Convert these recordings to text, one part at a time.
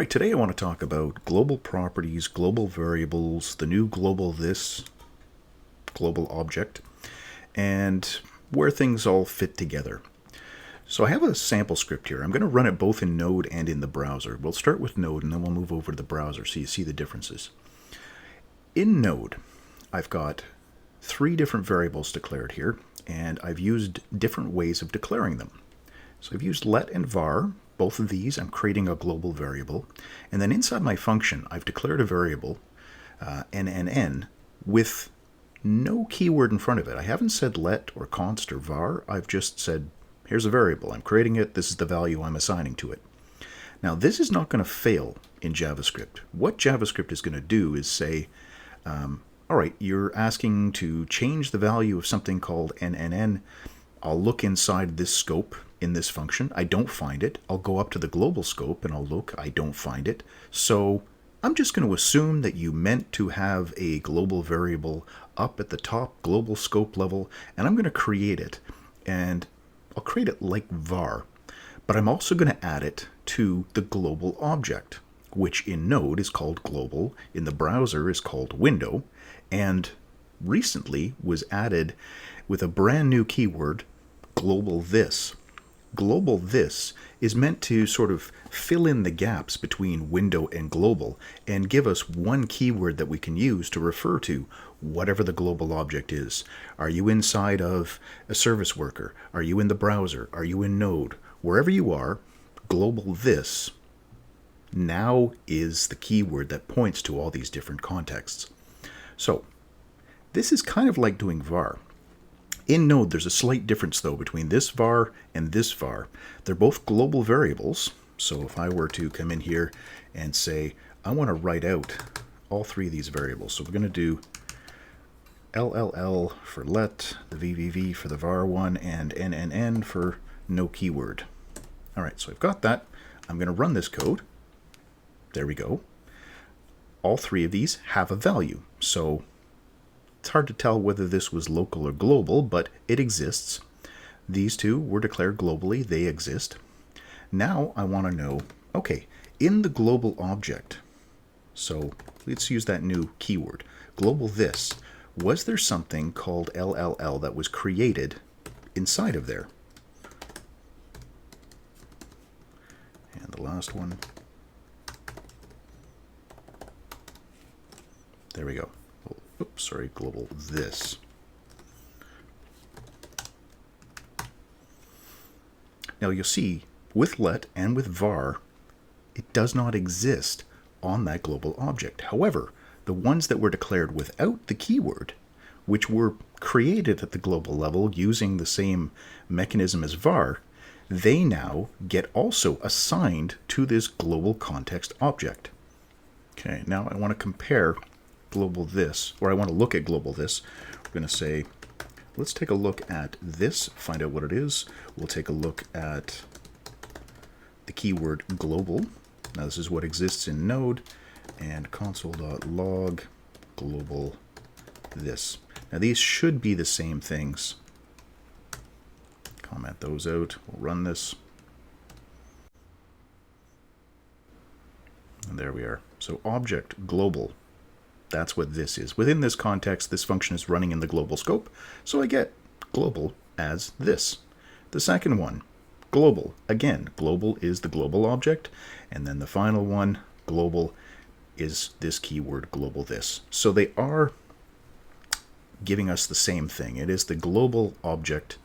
All right, today I want to talk about global properties, global variables, the new globalThis global object, and where things all fit together. So I have a sample script here. I'm going to run it both in Node and in the browser. We'll start with Node and then we'll move over to the browser so you see the differences. In Node, I've got 3 different variables declared here, and I've used different ways of declaring them. So I've used let and var. Both of these, I'm creating a global variable. And then inside my function, I've declared a variable, NNN, with no keyword in front of it. I haven't said let or const or var. I've just said, here's a variable. I'm creating it. This is the value I'm assigning to it. Now, this is not going to fail in JavaScript. What JavaScript is going to do is say, all right, you're asking to change the value of something called NNN. I'll look inside this scope in this function. I don't find it. I'll go up to the global scope and I'll look. I don't find it. So I'm just going to assume that you meant to have a global variable up at the top global scope level, and I'm going to create it. And I'll create it like var. But I'm also going to add it to the global object, which in Node is called global, in the browser is called window, and recently was added with a brand new keyword, globalThis. globalThis is meant to sort of fill in the gaps between window and global and give us one keyword that we can use to refer to whatever the global object is. Are you inside of a service worker? Are you in the browser? Are you in Node? Wherever you are, globalThis now is the keyword that points to all these different contexts. So this is kind of like doing var. In Node, there's a slight difference, though, between this var and this var. They're both global variables. So if I were to come in here and say, I want to write out all 3 of these variables. So we're going to do LLL for let, the VVV for the var one, and NNN for no keyword. All right, so I've got that. I'm going to run this code. There we go. All 3 of these have a value. So it's hard to tell whether this was local or global, but it exists. These 2 were declared globally. They exist. Now I want to know, okay, in the global object, so let's use that new keyword, globalThis, was there something called LLL that was created inside of there? And the last one. There we go. Oops, sorry, globalThis. Now you'll see with let and with var, it does not exist on that global object. However, the ones that were declared without the keyword, which were created at the global level using the same mechanism as var, they now get also assigned to this global context object. Okay, now I want to compare globalThis, or I want to look at globalThis. We're going to say, let's take a look at this, find out what it is. We'll take a look at the keyword global. Now this is what exists in Node, and console.log globalThis. Now these should be the same things. Comment those out. We'll run this. And there we are. So object global. That's what this is. Within this context, this function is running in the global scope, so I get global as this. The second one, global. Again, global is the global object, and then the final one, global, is this keyword globalThis. So they are giving us the same thing. It is the global object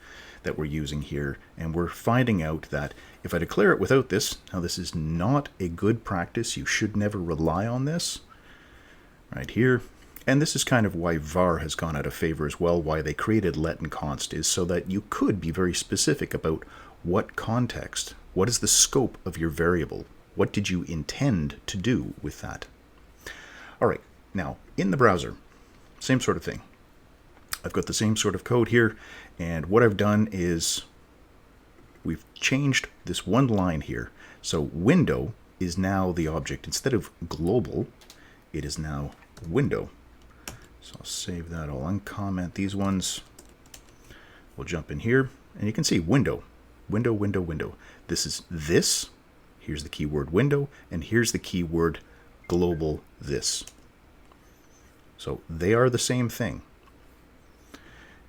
that we're using here, and we're finding out that if I declare it without this, now this is not a good practice. You should never rely on this. Right here, and this is kind of why var has gone out of favor as well, why they created let and const, is so that you could be very specific about what context, what is the scope of your variable, what did you intend to do with that. All right, now in the browser, same sort of thing. I've got the same sort of code here, and what I've done is we've changed this one line here. So window is now the object. Instead of global, it is now window. So I'll save that. I'll uncomment these ones. We'll jump in here, and you can see window, window, window, window. This is this here's the keyword window, and here's the keyword globalThis. So they are the same thing.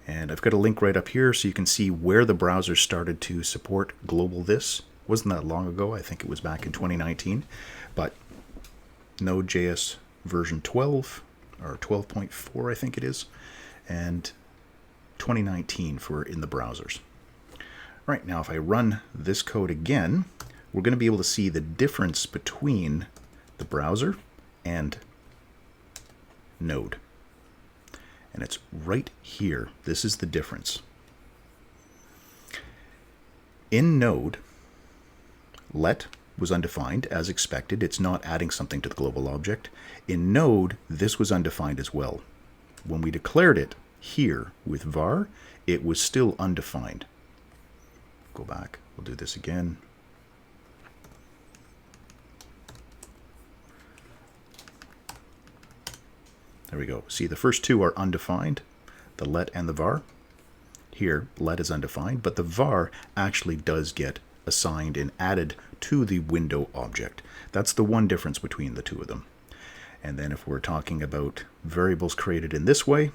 And I've got a link right up here so you can see where the browser started to support globalThis. Wasn't that long ago. I think it was back in 2019. But Node.js version 12, or 12.4 I think it is, and 2019 for in the browsers. Right, now if I run this code again, we're going to be able to see the difference between the browser and Node. And it's right here. This is the difference. In Node, let was undefined as expected. It's not adding something to the global object. In Node, this was undefined as well. When we declared it here with var, it was still undefined. Go back. We'll do this again. There we go. See, the first two are undefined, the let and the var. Here, let is undefined, but the var actually does get assigned and added to the window object. That's the one difference between the two of them. And then if we're talking about variables created in this way,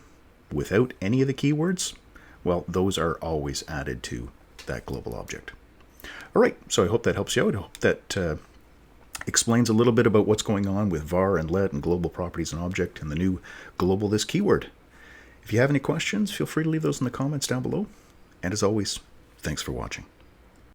without any of the keywords, well, those are always added to that global object. All right, so I hope that helps you out. I hope that explains a little bit about what's going on with var and let and global properties and object and the new globalThis keyword. If you have any questions, feel free to leave those in the comments down below. And as always, thanks for watching.